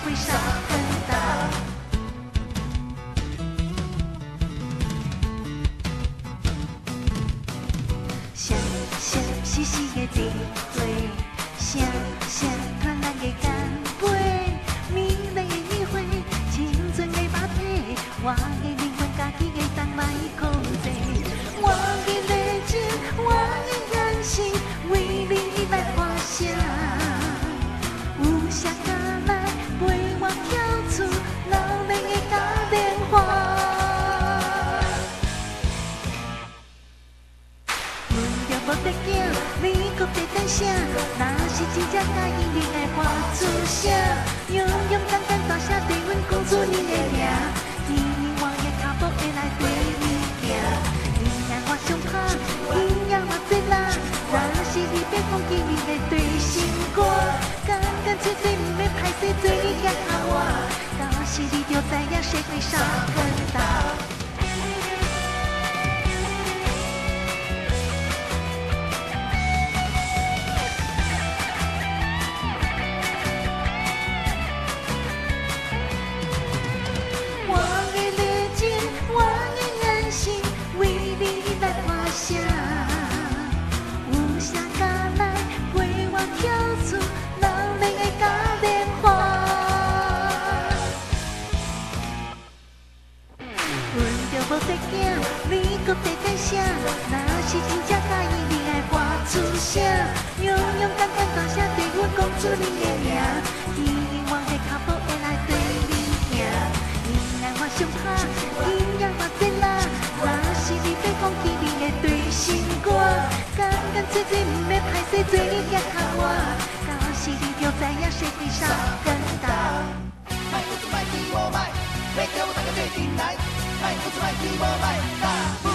会伤很大。想想细细的体会，想想团咱的干杯，美丽的约会，青春的马蹄，我的灵魂家己的动脉控制，我的热情，我的眼神，为你来发声，有啥敢来陪我跳出老练的嘉年华。无得惊，你搁在等啥？若是真正介意，你爱发出声，勇勇敢敢大声对阮讲出你的名，天我的脚步会来对你行。伊若我上拍，伊若我最辣，若是你别放弃你的对心肝，干干脆脆唔免歹势做你也靠我，到时你就知影社会伤很大。有啥敢来陪我跳出老练的嘉年华？阮着无得惊，你搁在等啥？若是真正介意，你爱发出声，勇勇敢敢大声对阮讲出你的名，天我的脚步会来对你行。你爱我上拍，伊让我最辣，若是你别放弃你的对心肝，干干脆脆唔免歹势做你也靠我，到时你就知影社会伤很大。卖不出卖，替我卖，要叫我大家做阵来，卖不出卖，替我卖，